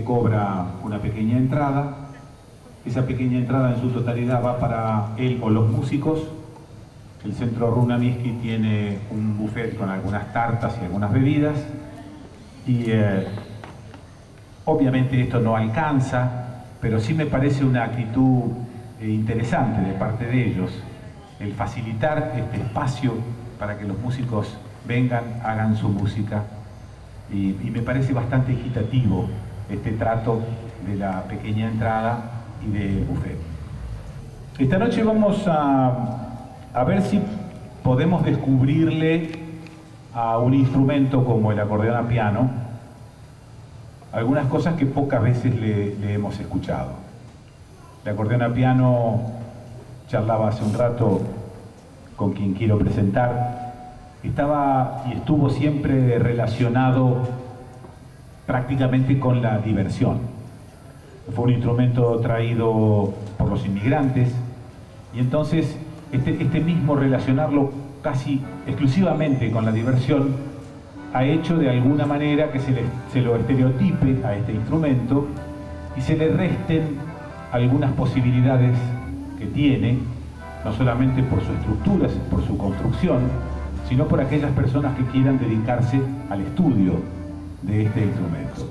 se cobra una pequeña entrada. Esa pequeña entrada en su totalidad va para él o los músicos. El Centro Runamiski tiene un buffet con algunas tartas y algunas bebidas. Y obviamente esto no alcanza, pero sí me parece una actitud interesante de parte de ellos, el facilitar este espacio para que los músicos vengan, hagan su música. Y me parece bastante equitativo este trato de la pequeña entrada y de buffet. Esta noche vamos a ver si podemos descubrirle a un instrumento como el acordeón a piano algunas cosas que pocas veces le hemos escuchado. El acordeón a piano, charlaba hace un rato con quien quiero presentar, estaba y estuvo siempre relacionado prácticamente con la diversión. Fue un instrumento traído por los inmigrantes y entonces este mismo relacionarlo casi exclusivamente con la diversión ha hecho de alguna manera que se lo estereotipe a este instrumento y se le resten algunas posibilidades que tiene, no solamente por su estructura, por su construcción, sino por aquellas personas que quieran dedicarse al estudio de este instrumento.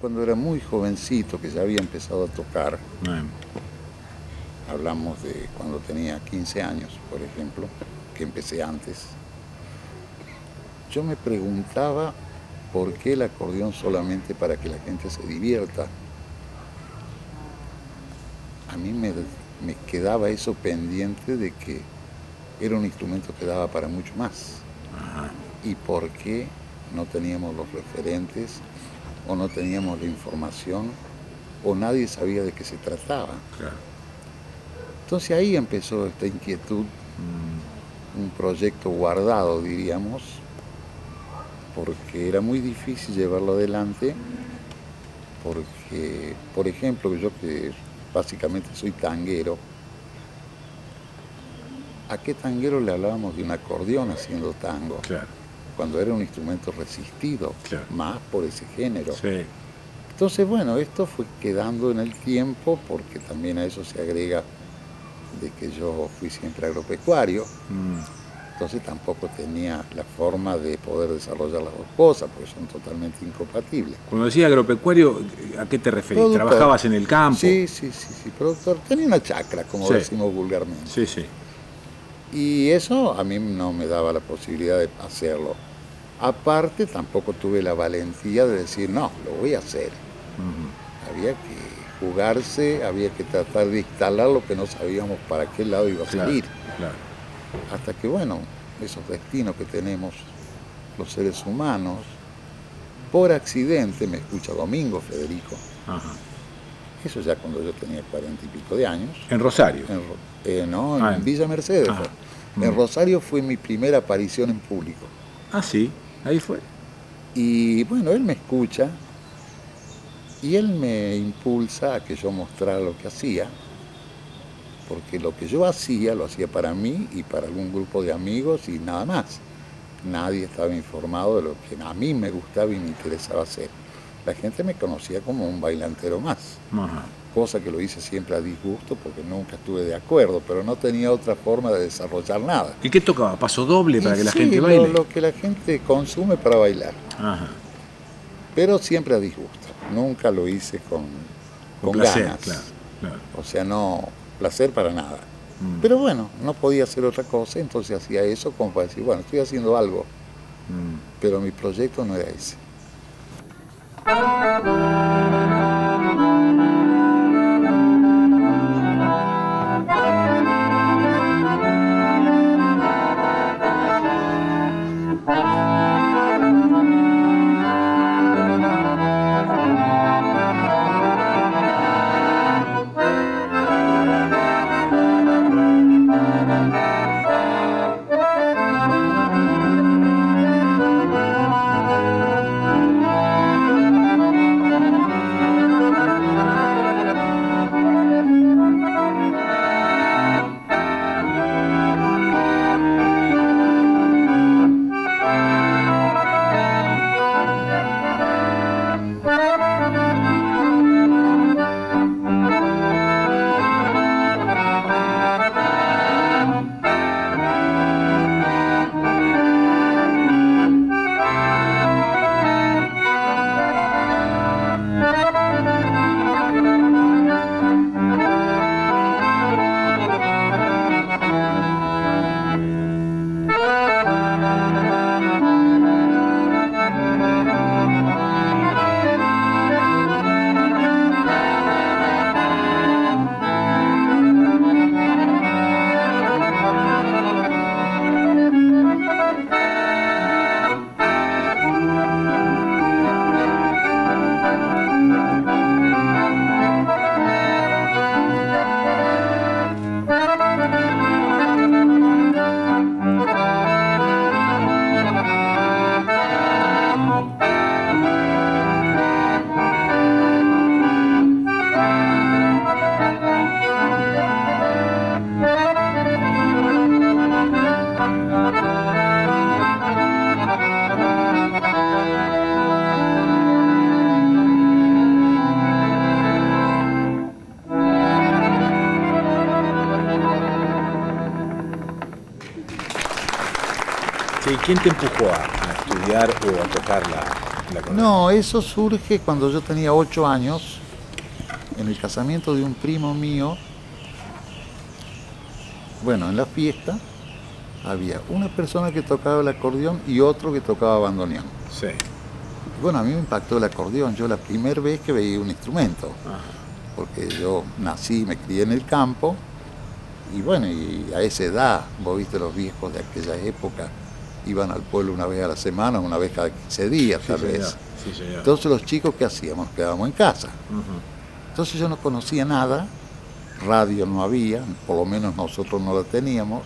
Cuando era muy jovencito, que ya había empezado a tocar, hablamos de cuando tenía 15 años, por ejemplo, que empecé antes, yo me preguntaba por qué el acordeón solamente para que la gente se divierta. A mí me quedaba eso pendiente de que era un instrumento que daba para mucho más. Ajá. ¿Y por qué no teníamos los referentes? O no teníamos la información, o nadie sabía de qué se trataba. Claro. Entonces ahí empezó esta inquietud, un proyecto guardado, diríamos, porque era muy difícil llevarlo adelante, porque, por ejemplo, yo que básicamente soy tanguero, ¿a qué tanguero le hablábamos de un acordeón haciendo tango? Claro. Cuando era un instrumento resistido, claro, más por ese género. Sí. Entonces, bueno, esto fue quedando en el tiempo, porque también a eso se agrega de que yo fui siempre agropecuario, Entonces tampoco tenía la forma de poder desarrollar las dos cosas, porque son totalmente incompatibles. Cuando decía agropecuario, ¿a qué te referís? Productor. ¿Trabajabas en el campo? Sí, productor. Tenía una chacra, como Sí. decimos vulgarmente. Sí, sí. Y eso a mí no me daba la posibilidad de hacerlo. Aparte, tampoco tuve la valentía de decir, no, lo voy a hacer. Había que jugarse, había que tratar de instalar lo que no sabíamos para qué lado iba a salir. Claro. Hasta que, bueno, esos destinos que tenemos los seres humanos, por accidente me escucha Domingo Federico. Ajá. Eso ya cuando yo tenía 40 y pico de años. En Rosario. En Villa Mercedes. Ajá. En Rosario fue mi primera aparición en público. Ah, sí, ahí fue. Y bueno, él me escucha y él me impulsa a que yo mostrara lo que hacía, porque lo que yo hacía lo hacía para mí y para algún grupo de amigos y nada más. Nadie estaba informado de lo que a mí me gustaba y me interesaba hacer. La gente me conocía como un bailantero más, Ajá. cosa que lo hice siempre a disgusto porque nunca estuve de acuerdo, pero no tenía otra forma de desarrollar nada. ¿Y qué tocaba? ¿Paso doble para Y que la sí, gente baile? lo que la gente consume para bailar, Ajá. pero siempre a disgusto. Nunca lo hice con placer, ganas. claro. O sea, no placer para nada. Pero bueno, no podía hacer otra cosa, entonces hacía eso como para decir, bueno, estoy haciendo algo, pero mi proyecto no era ese. Sí, ¿quién te empujó a estudiar o a tocar la corneta? No, eso surge cuando yo tenía 8 años, en el casamiento de un primo mío. Bueno, en la fiesta había una persona que tocaba el acordeón y otro que tocaba bandoneón. Sí. Bueno, a mí me impactó el acordeón, yo la primera vez que veía un instrumento, porque yo nací, me crié en el campo, y bueno, y a esa edad, vos viste los viejos de aquella época, iban al pueblo una vez a la semana, una vez cada 15 días tal vez. Sí, señor. Entonces los chicos, ¿qué hacíamos? Nos quedábamos en casa. Entonces yo no conocía nada, radio no había, por lo menos nosotros no la teníamos,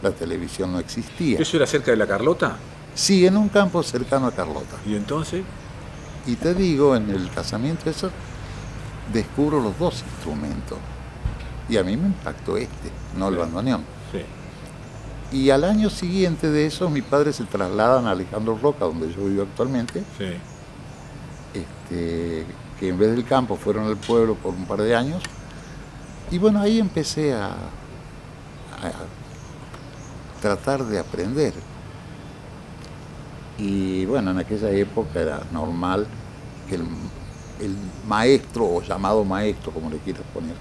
la televisión no existía. ¿Eso era cerca de la Carlota? Sí, en un campo cercano a Carlota. ¿Y entonces? Y te digo, en el casamiento eso, descubro los dos instrumentos. Y a mí me impactó no el bandoneón. Sí. Y al año siguiente de eso, mis padres se trasladan a Alejandro Roca, donde yo vivo actualmente, Sí. que en vez del campo fueron al pueblo por un par de años. Y bueno, ahí empecé tratar de aprender. Y bueno, en aquella época era normal que el maestro, o llamado maestro, como le quieras poner,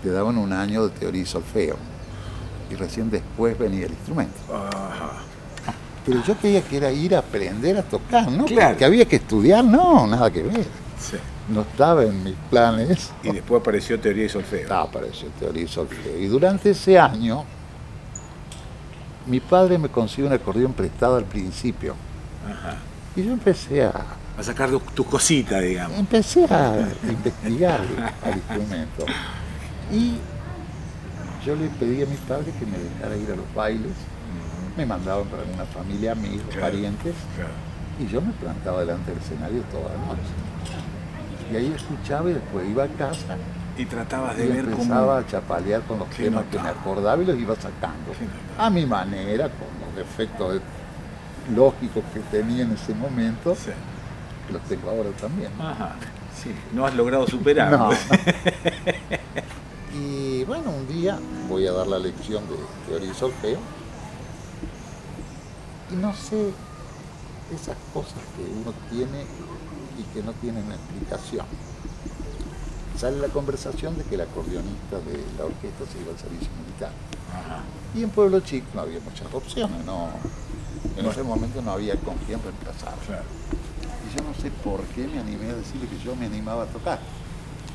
te daban un año de teoría y solfeo. Y recién después venía el instrumento. Ajá. Pero yo creía que era ir a aprender a tocar, ¿no? Claro. Que había que estudiar, no, nada que ver. Sí. No estaba en mis planes. Y después apareció teoría y solfeo. Apareció teoría y solfeo. Y durante ese año, mi padre me consiguió un acordeón prestado al principio. Ajá. Y yo empecé a sacar tus cositas, digamos. Empecé a investigar al instrumento. Y yo le pedí a mis padres que me dejara ir a los bailes. Me mandaban para una familia, amigos, parientes. Claro. Y yo me plantaba delante del escenario toda la noche. Y ahí escuchaba y después iba a casa Y tratabas y de ver empezaba cómo... a chapalear con los Qué temas que me notable. acordaba y los iba sacando. Qué notable. A mi manera, con los defectos lógicos que tenía en ese momento, Sí. que los tengo ahora también. Ajá. Sí. No has logrado superar. No. Y bueno, un día voy a dar la lección de teoría y solfeo. Y no sé, esas cosas que uno tiene y que no tienen explicación. Sale la conversación de que el acordeonista de la orquesta se iba al servicio militar. Ajá. Y en Pueblo Chico no había muchas opciones, no. En ese momento no había con quién reemplazar. Claro. Y yo no sé por qué me animé a decirle que yo me animaba a tocar.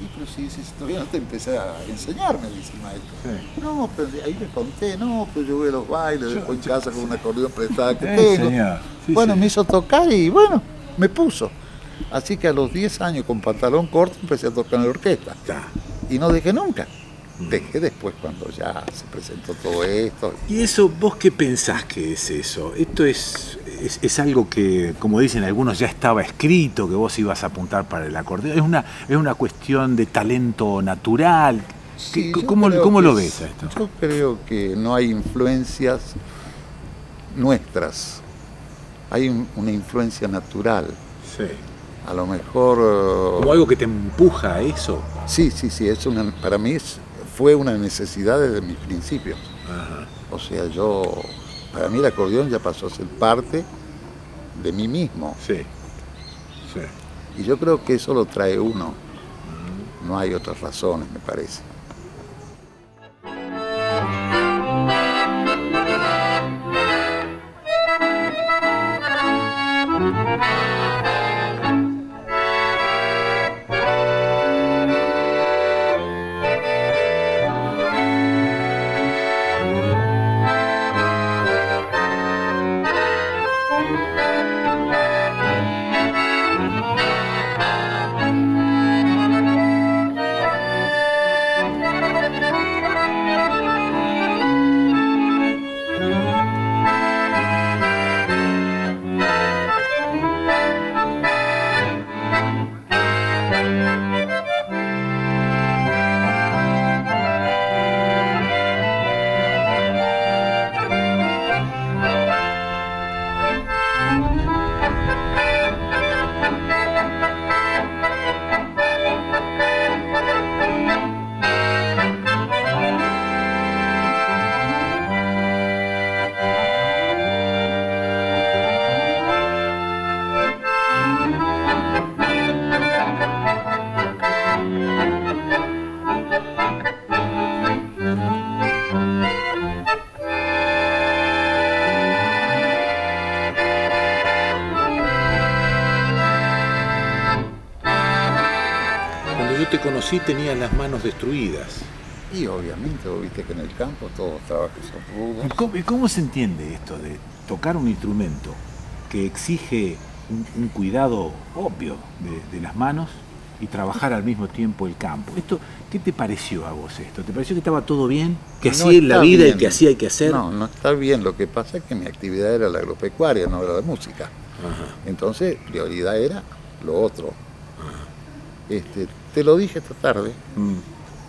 Y pero si todavía no te empecé a enseñar, me dice el maestro. Sí. No, pero ahí le conté, no, pues yo voy a los bailes, después en casa con un acordeón prestado que Señor. tengo. Sí, Bueno, sí. me hizo tocar y bueno, me puso. Así que a los 10 años con pantalón corto empecé a tocar en la orquesta. Está. Y no dejé nunca. Dejé después cuando ya se presentó todo esto. ¿Y eso, vos qué pensás que es eso? ¿Esto es algo que, como dicen algunos, ya estaba escrito, que vos ibas a apuntar para el acordeón? ¿Es una cuestión de talento natural? Sí, yo ¿Cómo creo lo que ves a esto? Yo creo que no hay influencias nuestras. Hay una influencia natural. Sí. A lo mejor... ¿Como algo que te empuja a eso? Sí, para mí fue una necesidad desde mis principios. Ajá. O sea, para mí el acordeón ya pasó a ser parte de mí mismo. Sí. Sí. Y yo creo que eso lo trae uno. No hay otras razones, me parece. Cuando yo te conocí tenías las manos destruidas. Y obviamente, vos viste que en el campo todos los trabajos son rudos. ¿Y cómo se entiende esto de tocar un instrumento que exige un cuidado obvio de las manos y trabajar al mismo tiempo el campo? ¿Qué te pareció a vos esto? ¿Te pareció que estaba todo bien? ¿Que No así es la está vida bien. y que así hay que hacer? No, no está bien. Lo que pasa es que mi actividad era la agropecuaria, no era la música. Ajá. Entonces, prioridad era lo otro. Te lo dije esta tarde,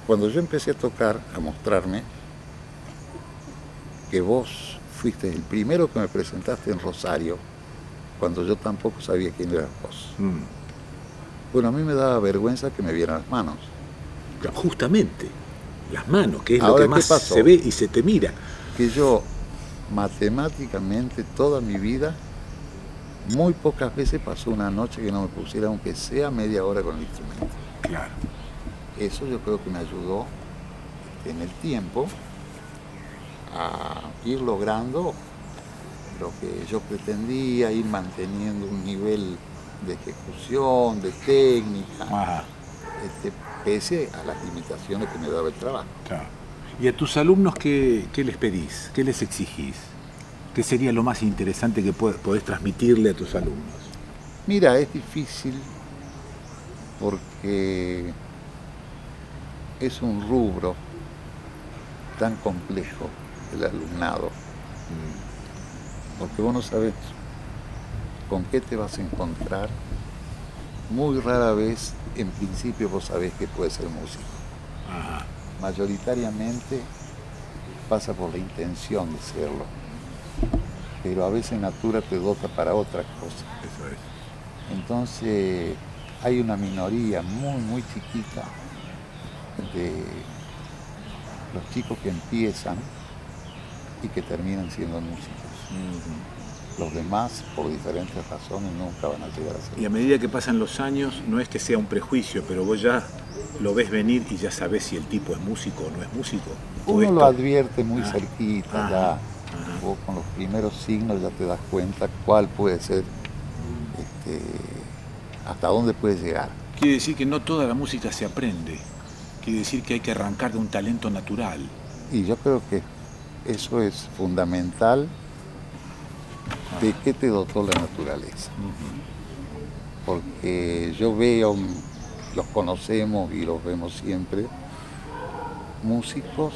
cuando yo empecé a tocar, a mostrarme, que vos fuiste el primero que me presentaste en Rosario, cuando yo tampoco sabía quién eras vos. Bueno, a mí me daba vergüenza que me vieran las manos. Justamente, las manos, que es Ahora, lo que ¿qué más pasó? se ve y se te mira. Que yo matemáticamente toda mi vida, muy pocas veces pasó una noche que no me pusiera, aunque sea media hora con el instrumento. Claro. Eso yo creo que me ayudó en el tiempo a ir logrando lo que yo pretendía, ir manteniendo un nivel de ejecución, de técnica, Ajá. pese a las limitaciones que me daba el trabajo. Claro. ¿Y a tus alumnos qué les pedís? ¿Qué les exigís? ¿Qué sería lo más interesante que podés transmitirle a tus alumnos? Mira, es difícil porque es un rubro tan complejo el alumnado, porque vos no sabés con qué te vas a encontrar. Muy rara vez, en principio, vos sabés que puede ser músico. Ajá. Mayoritariamente pasa por la intención de serlo, pero a veces natura te dota para otra cosa. Eso es. Entonces hay una minoría muy chiquita de los chicos que empiezan y que terminan siendo músicos. Los demás, por diferentes razones, nunca van a llegar a ser. Y a medida que pasan los años, no es que sea un prejuicio, pero vos ya lo ves venir y ya sabés si el tipo es músico o no es músico. Uno lo advierte muy cerquita, Ajá. ya. Ajá. Vos con los primeros signos ya te das cuenta cuál puede ser, hasta dónde puede llegar. Quiere decir que no toda la música se aprende. Quiere decir que hay que arrancar de un talento natural. Y yo creo que eso es fundamental. ¿De qué te dotó la naturaleza? Porque yo veo, los conocemos y los vemos siempre, músicos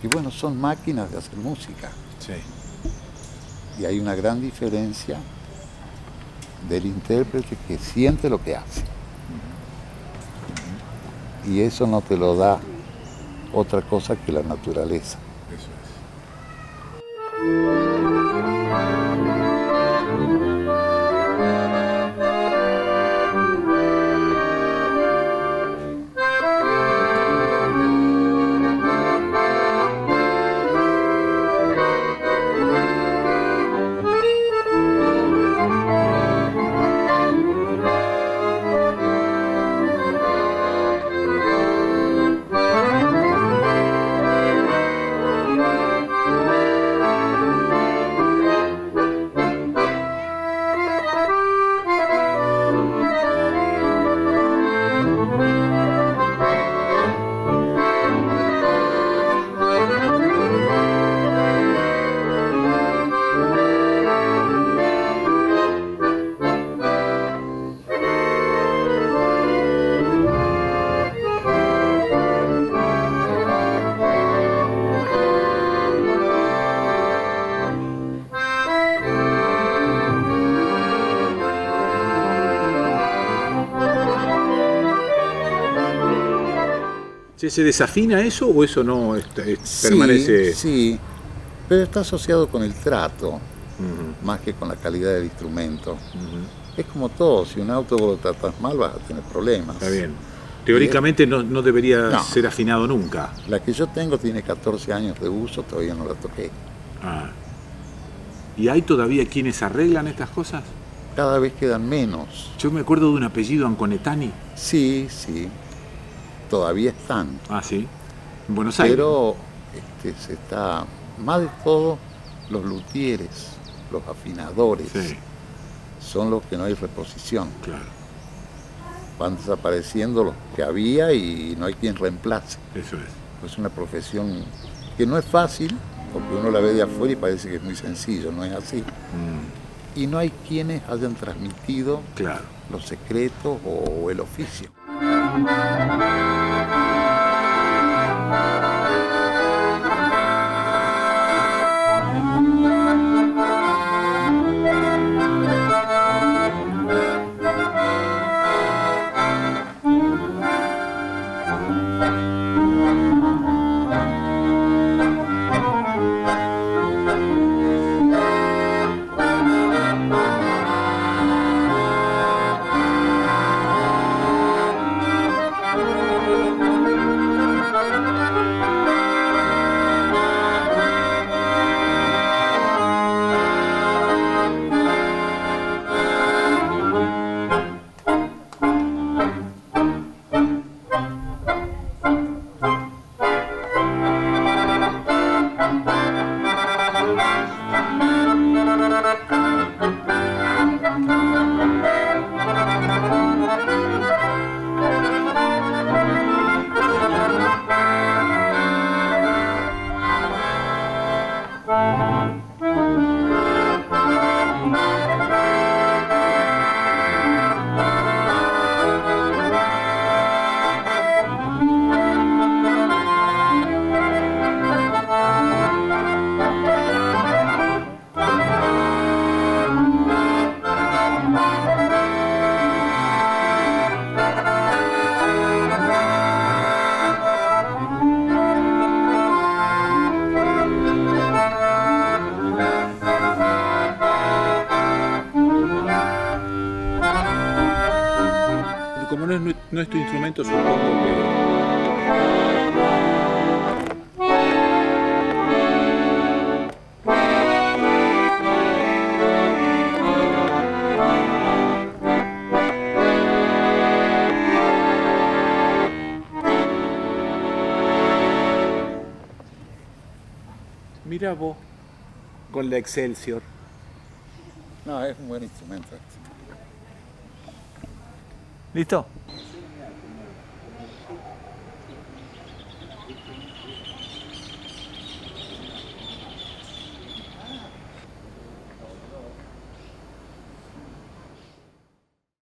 que, bueno, son máquinas de hacer música. Sí. Y hay una gran diferencia del intérprete que siente lo que hace. Y eso no te lo da otra cosa que la naturaleza. Eso es. ¿Se desafina eso o eso no permanece? Sí, pero está asociado con el trato, más que con la calidad del instrumento. Es como todo, si un auto vos lo tratas mal vas a tener problemas. Está bien. Teóricamente no debería ser afinado nunca. La que yo tengo tiene 14 años de uso, todavía no la toqué. Ah. ¿Y hay todavía quienes arreglan estas cosas? Cada vez quedan menos. Yo me acuerdo de un apellido Anconetani. Sí, todavía están. Ah, sí. En Buenos Aires. Pero se está, más de todo, los luthieres, los afinadores, Sí, son los que no hay reposición. claro. Van desapareciendo los que había y no hay quien reemplace. Eso es. Es una profesión que no es fácil, porque uno la ve de afuera y parece que es muy sencillo, no es así. Y no hay quienes hayan transmitido Claro. los secretos o el oficio. Como no es tu instrumento, supongo que... Mira vos, con la Excelsior. No, es un buen instrumento. ¿Listo?